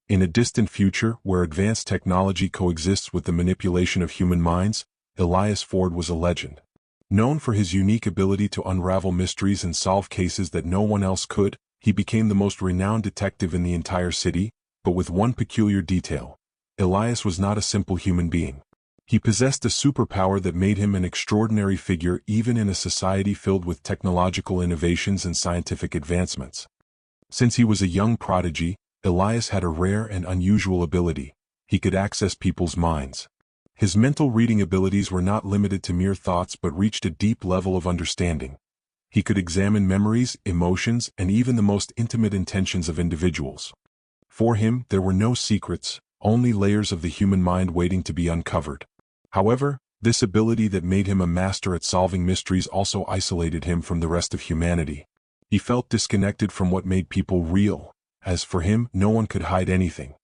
In a distant future where advanced technology coexists with the manipulation of human minds, Elias Ford was a legend. Known for his unique ability to unravel mysteries and solve cases that no one else could, he became the most renowned detective in the entire city, but with one peculiar detail. Elias was not a simple human being. He possessed a superpower that made him an extraordinary figure even in a society filled with technological innovations and scientific advancements. Since he was a young prodigy, Elias had a rare and unusual ability. He could access people's minds. His mental reading abilities were not limited to mere thoughts but reached a deep level of understanding. He could examine memories, emotions, and even the most intimate intentions of individuals. For him, there were no secrets, only layers of the human mind waiting to be uncovered. However, this ability that made him a master at solving mysteries also isolated him from the rest of humanity. He felt disconnected from what made people real, as for him, no one could hide anything.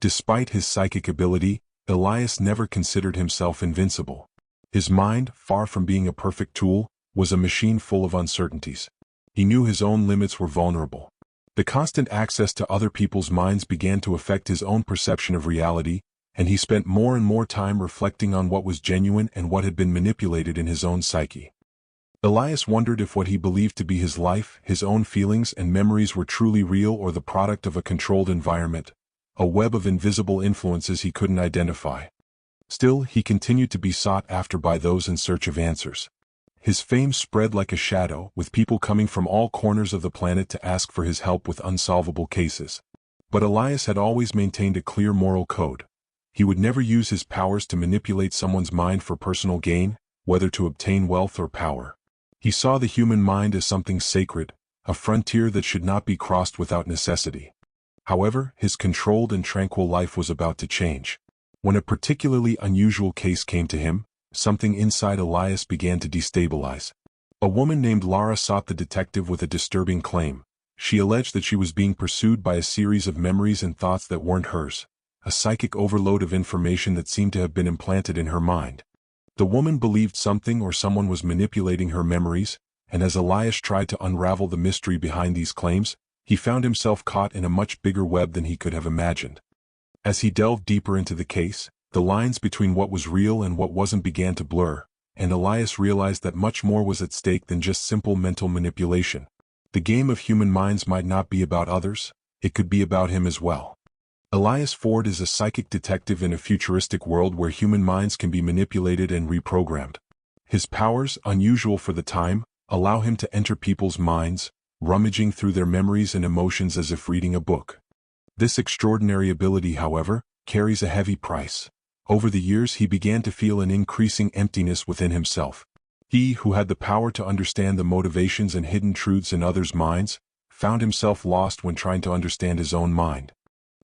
Despite his psychic ability, Elias never considered himself invincible. His mind, far from being a perfect tool, was a machine full of uncertainties. He knew his own limits were vulnerable. The constant access to other people's minds began to affect his own perception of reality, and he spent more and more time reflecting on what was genuine and what had been manipulated in his own psyche. Elias wondered if what he believed to be his life, his own feelings and memories were truly real or the product of a controlled environment, a web of invisible influences he couldn't identify. Still, he continued to be sought after by those in search of answers. His fame spread like a shadow, with people coming from all corners of the planet to ask for his help with unsolvable cases. But Elias had always maintained a clear moral code. He would never use his powers to manipulate someone's mind for personal gain, whether to obtain wealth or power. He saw the human mind as something sacred, a frontier that should not be crossed without necessity. However, his controlled and tranquil life was about to change. When a particularly unusual case came to him, something inside Elias began to destabilize. A woman named Lara sought the detective with a disturbing claim. She alleged that she was being pursued by a series of memories and thoughts that weren't hers, a psychic overload of information that seemed to have been implanted in her mind. The woman believed something or someone was manipulating her memories, and as Elias tried to unravel the mystery behind these claims, he found himself caught in a much bigger web than he could have imagined. As he delved deeper into the case, the lines between what was real and what wasn't began to blur, and Elias realized that much more was at stake than just simple mental manipulation. The game of human minds might not be about others, it could be about him as well. Elias Ford is a psychic detective in a futuristic world where human minds can be manipulated and reprogrammed. His powers, unusual for the time, allow him to enter people's minds, rummaging through their memories and emotions as if reading a book. This extraordinary ability, however, carries a heavy price. Over the years he began to feel an increasing emptiness within himself. He, who had the power to understand the motivations and hidden truths in others' minds, found himself lost when trying to understand his own mind.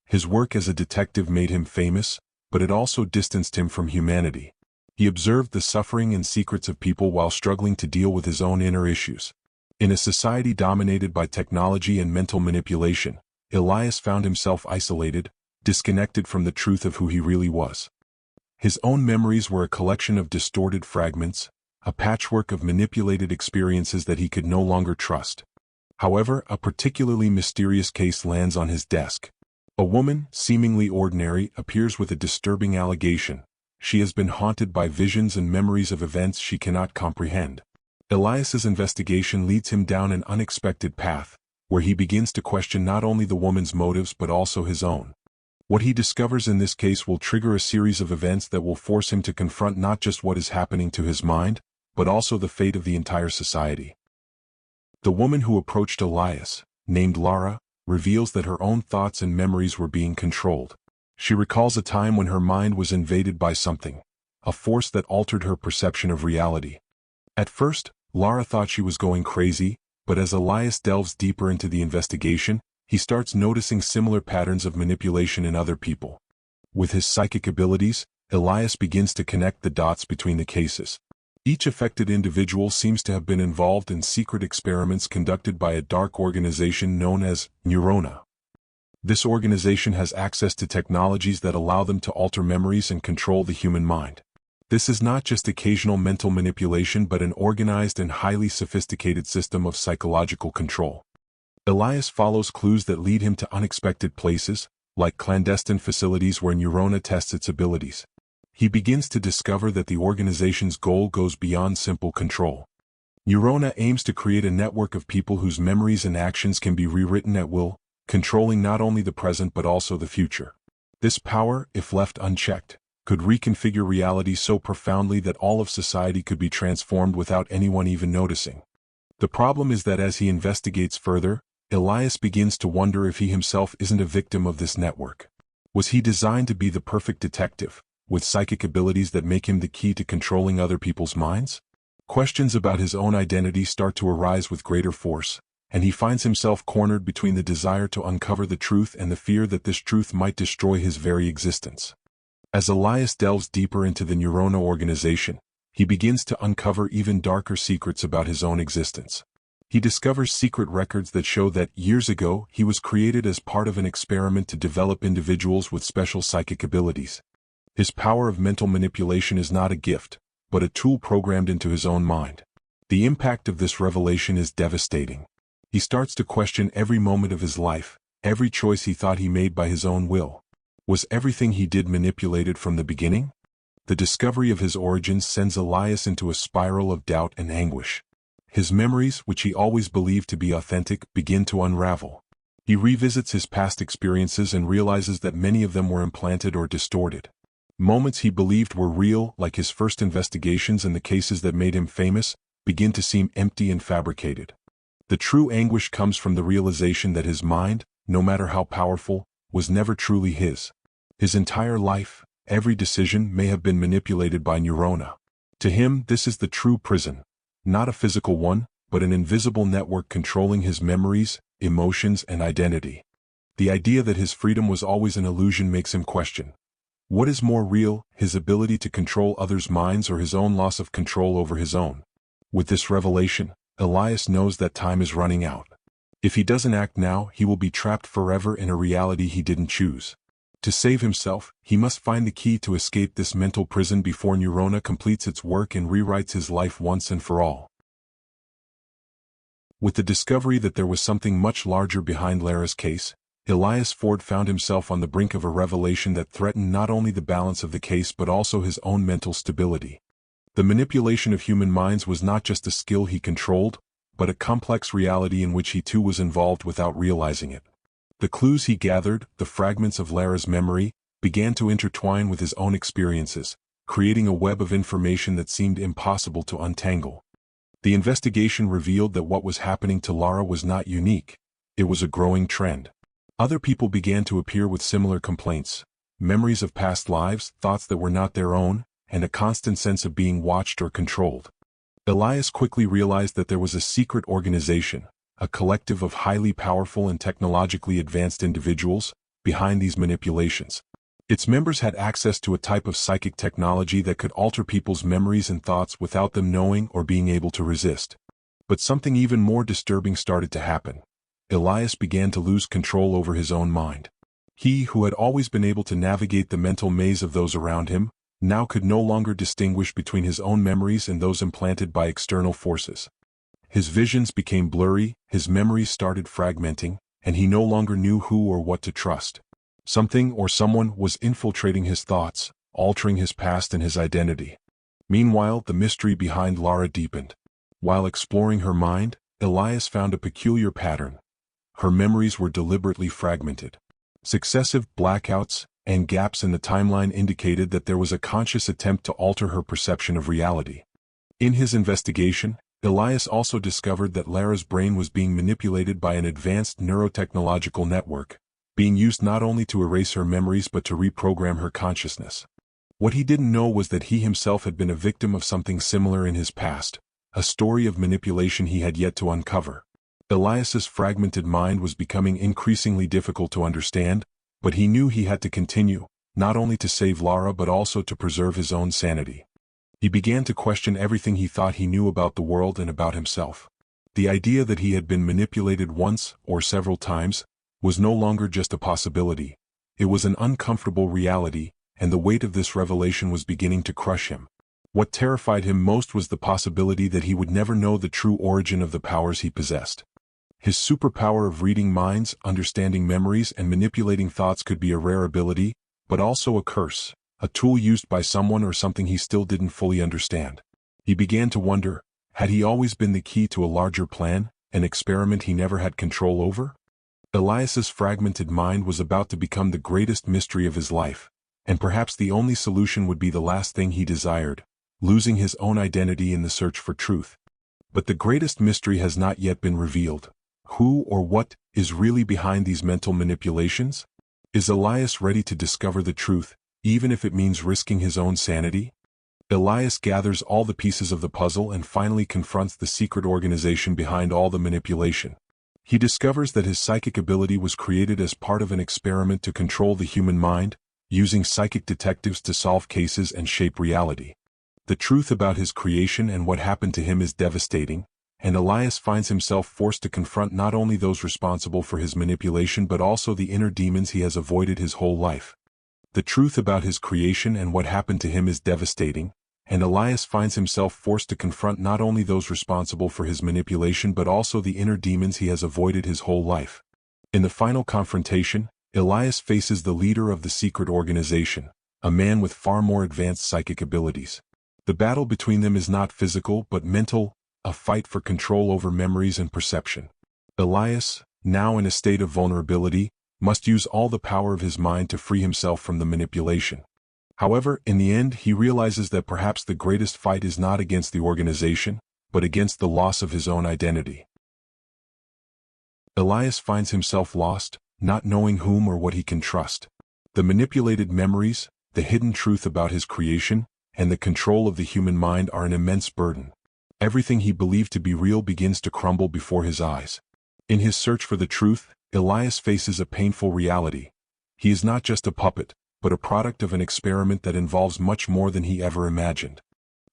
His work as a detective made him famous, but it also distanced him from humanity. He observed the suffering and secrets of people while struggling to deal with his own inner issues. In a society dominated by technology and mental manipulation, Elias found himself isolated, disconnected from the truth of who he really was. His own memories were a collection of distorted fragments, a patchwork of manipulated experiences that he could no longer trust. However, a particularly mysterious case lands on his desk. A woman, seemingly ordinary, appears with a disturbing allegation. She has been haunted by visions and memories of events she cannot comprehend. Elias's investigation leads him down an unexpected path, where he begins to question not only the woman's motives but also his own. What he discovers in this case will trigger a series of events that will force him to confront not just what is happening to his mind, but also the fate of the entire society. The woman who approached Elias, named Lara, reveals that her own thoughts and memories were being controlled. She recalls a time when her mind was invaded by something, a force that altered her perception of reality. At first, Lara thought she was going crazy, but as Elias delves deeper into the investigation, he starts noticing similar patterns of manipulation in other people. With his psychic abilities, Elias begins to connect the dots between the cases. Each affected individual seems to have been involved in secret experiments conducted by a dark organization known as Neurona. This organization has access to technologies that allow them to alter memories and control the human mind. This is not just occasional mental manipulation but an organized and highly sophisticated system of psychological control. Elias follows clues that lead him to unexpected places, like clandestine facilities where Neurona tests its abilities. He begins to discover that the organization's goal goes beyond simple control. Neurona aims to create a network of people whose memories and actions can be rewritten at will, controlling not only the present but also the future. This power, if left unchecked, could reconfigure reality so profoundly that all of society could be transformed without anyone even noticing. The problem is that as he investigates further, Elias begins to wonder if he himself isn't a victim of this network. Was he designed to be the perfect detective, with psychic abilities that make him the key to controlling other people's minds? Questions about his own identity start to arise with greater force, and he finds himself cornered between the desire to uncover the truth and the fear that this truth might destroy his very existence. As Elias delves deeper into the Neurona organization, he begins to uncover even darker secrets about his own existence. He discovers secret records that show that, years ago, he was created as part of an experiment to develop individuals with special psychic abilities. His power of mental manipulation is not a gift, but a tool programmed into his own mind. The impact of this revelation is devastating. He starts to question every moment of his life, every choice he thought he made by his own will. Was everything he did manipulated from the beginning? The discovery of his origins sends Elias into a spiral of doubt and anguish. His memories, which he always believed to be authentic, begin to unravel. He revisits his past experiences and realizes that many of them were implanted or distorted. Moments he believed were real, like his first investigations and the cases that made him famous, begin to seem empty and fabricated. The true anguish comes from the realization that his mind, no matter how powerful, was never truly his. His entire life, every decision may have been manipulated by Neurona. To him, this is the true prison. Not a physical one, but an invisible network controlling his memories, emotions, and identity. The idea that his freedom was always an illusion makes him question: what is more real, his ability to control others' minds or his own loss of control over his own? With this revelation, Elias knows that time is running out. If he doesn't act now, he will be trapped forever in a reality he didn't choose. To save himself, he must find the key to escape this mental prison before Neurona completes its work and rewrites his life once and for all. With the discovery that there was something much larger behind Lara's case, Elias Ford found himself on the brink of a revelation that threatened not only the balance of the case but also his own mental stability. The manipulation of human minds was not just a skill he controlled, but a complex reality in which he too was involved without realizing it. The clues he gathered, the fragments of Lara's memory, began to intertwine with his own experiences, creating a web of information that seemed impossible to untangle. The investigation revealed that what was happening to Lara was not unique. It was a growing trend. Other people began to appear with similar complaints: memories of past lives, thoughts that were not their own, and a constant sense of being watched or controlled. Elias quickly realized that there was a secret organization, a collective of highly powerful and technologically advanced individuals, behind these manipulations. Its members had access to a type of psychic technology that could alter people's memories and thoughts without them knowing or being able to resist. But something even more disturbing started to happen. Elias began to lose control over his own mind. He, who had always been able to navigate the mental maze of those around him, now could no longer distinguish between his own memories and those implanted by external forces. His visions became blurry, his memories started fragmenting, and he no longer knew who or what to trust. Something or someone was infiltrating his thoughts, altering his past and his identity. Meanwhile, the mystery behind Lara deepened. While exploring her mind, Elias found a peculiar pattern. Her memories were deliberately fragmented. Successive blackouts and gaps in the timeline indicated that there was a conscious attempt to alter her perception of reality. In his investigation, Elias also discovered that Lara's brain was being manipulated by an advanced neurotechnological network, being used not only to erase her memories but to reprogram her consciousness. What he didn't know was that he himself had been a victim of something similar in his past, a story of manipulation he had yet to uncover. Elias's fragmented mind was becoming increasingly difficult to understand, but he knew he had to continue, not only to save Lara but also to preserve his own sanity. He began to question everything he thought he knew about the world and about himself. The idea that he had been manipulated once, or several times, was no longer just a possibility. It was an uncomfortable reality, and the weight of this revelation was beginning to crush him. What terrified him most was the possibility that he would never know the true origin of the powers he possessed. His superpower of reading minds, understanding memories, and manipulating thoughts could be a rare ability, but also a curse, a tool used by someone or something he still didn't fully understand. He began to wonder, had he always been the key to a larger plan, an experiment he never had control over? Elias's fragmented mind was about to become the greatest mystery of his life, and perhaps the only solution would be the last thing he desired, losing his own identity in the search for truth. But the greatest mystery has not yet been revealed. Who or what is really behind these mental manipulations? Is Elias ready to discover the truth, even if it means risking his own sanity? Elias gathers all the pieces of the puzzle and finally confronts the secret organization behind all the manipulation. He discovers that his psychic ability was created as part of an experiment to control the human mind, using psychic detectives to solve cases and shape reality. The truth about his creation and what happened to him is devastating, and Elias finds himself forced to confront not only those responsible for his manipulation but also the inner demons he has avoided his whole life. The truth about his creation and what happened to him is devastating, and Elias finds himself forced to confront not only those responsible for his manipulation but also the inner demons he has avoided his whole life. In the final confrontation, Elias faces the leader of the secret organization, a man with far more advanced psychic abilities. The battle between them is not physical but mental, a fight for control over memories and perception. Elias, now in a state of vulnerability, must use all the power of his mind to free himself from the manipulation. However, in the end he realizes that perhaps the greatest fight is not against the organization, but against the loss of his own identity. Elias finds himself lost, not knowing whom or what he can trust. The manipulated memories, the hidden truth about his creation, and the control of the human mind are an immense burden. Everything he believed to be real begins to crumble before his eyes. In his search for the truth, Elias faces a painful reality. He is not just a puppet, but a product of an experiment that involves much more than he ever imagined.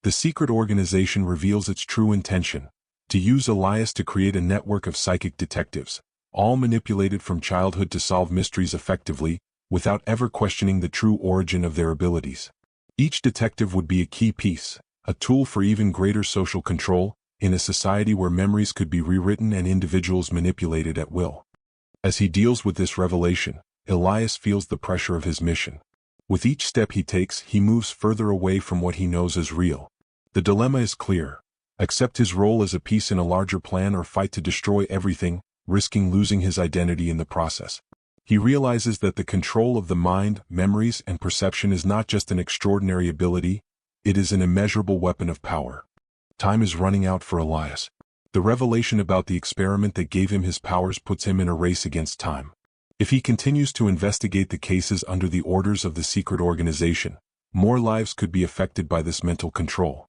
The secret organization reveals its true intention: to use Elias to create a network of psychic detectives, all manipulated from childhood to solve mysteries effectively, without ever questioning the true origin of their abilities. Each detective would be a key piece, a tool for even greater social control, in a society where memories could be rewritten and individuals manipulated at will. As he deals with this revelation, Elias feels the pressure of his mission. With each step he takes, he moves further away from what he knows as real. The dilemma is clear: accept his role as a piece in a larger plan or fight to destroy everything, risking losing his identity in the process. He realizes that the control of the mind, memories, and perception is not just an extraordinary ability, it is an immeasurable weapon of power. Time is running out for Elias. The revelation about the experiment that gave him his powers puts him in a race against time. If he continues to investigate the cases under the orders of the secret organization, more lives could be affected by this mental control.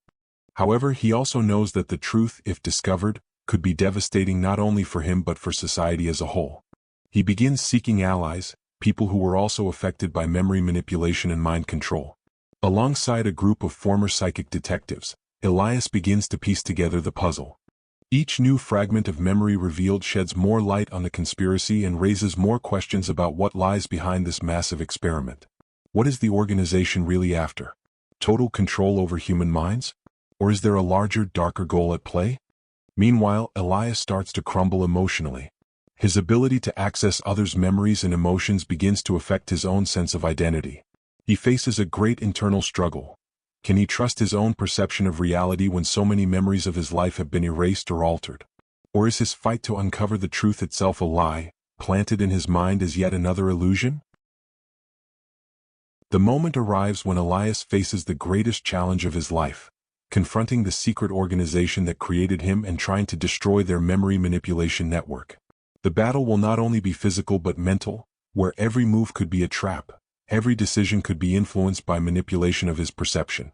However, he also knows that the truth, if discovered, could be devastating not only for him but for society as a whole. He begins seeking allies, people who were also affected by memory manipulation and mind control. Alongside a group of former psychic detectives, Elias begins to piece together the puzzle. Each new fragment of memory revealed sheds more light on the conspiracy and raises more questions about what lies behind this massive experiment. What is the organization really after? Total control over human minds? Or is there a larger, darker goal at play? Meanwhile, Elias starts to crumble emotionally. His ability to access others' memories and emotions begins to affect his own sense of identity. He faces a great internal struggle. Can he trust his own perception of reality when so many memories of his life have been erased or altered? Or is his fight to uncover the truth itself a lie, planted in his mind as yet another illusion? The moment arrives when Elias faces the greatest challenge of his life, confronting the secret organization that created him and trying to destroy their memory manipulation network. The battle will not only be physical but mental, where every move could be a trap, every decision could be influenced by manipulation of his perception.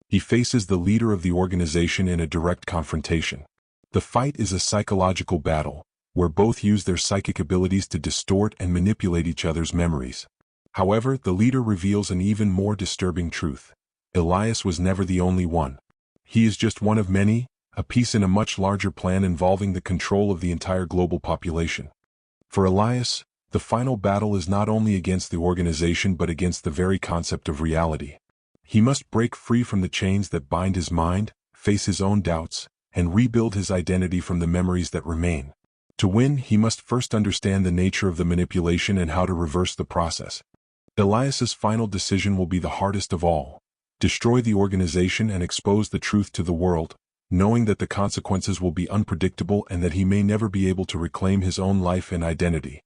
He faces the leader of the organization in a direct confrontation. The fight is a psychological battle, where both use their psychic abilities to distort and manipulate each other's memories. However, the leader reveals an even more disturbing truth. Elias was never the only one. He is just one of many, a piece in a much larger plan involving the control of the entire global population. For Elias, the final battle is not only against the organization but against the very concept of reality. He must break free from the chains that bind his mind, face his own doubts, and rebuild his identity from the memories that remain. To win, he must first understand the nature of the manipulation and how to reverse the process. Elias's final decision will be the hardest of all. Destroy the organization and expose the truth to the world, knowing that the consequences will be unpredictable and that he may never be able to reclaim his own life and identity.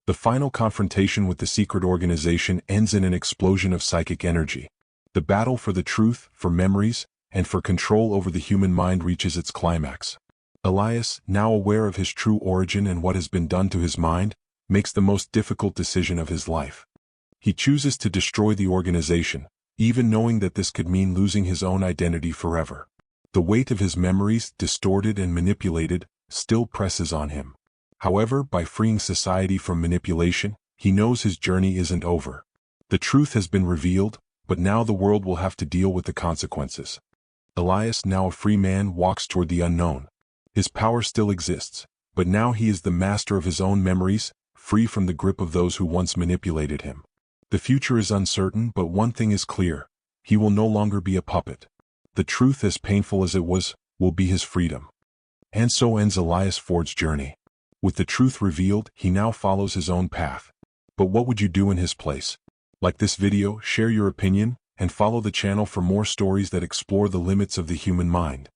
The final confrontation with the secret organization ends in an explosion of psychic energy. The battle for the truth, for memories, and for control over the human mind reaches its climax. Elias, now aware of his true origin and what has been done to his mind, makes the most difficult decision of his life. He chooses to destroy the organization, even knowing that this could mean losing his own identity forever. The weight of his memories, distorted and manipulated, still presses on him. However, by freeing society from manipulation, he knows his journey isn't over. The truth has been revealed, but now the world will have to deal with the consequences. Elias, now a free man, walks toward the unknown. His power still exists, but now he is the master of his own memories, free from the grip of those who once manipulated him. The future is uncertain, but one thing is clear: he will no longer be a puppet. The truth, as painful as it was, will be his freedom. And so ends Elias Ford's journey. With the truth revealed, he now follows his own path. But what would you do in his place? Like this video, share your opinion, and follow the channel for more stories that explore the limits of the human mind.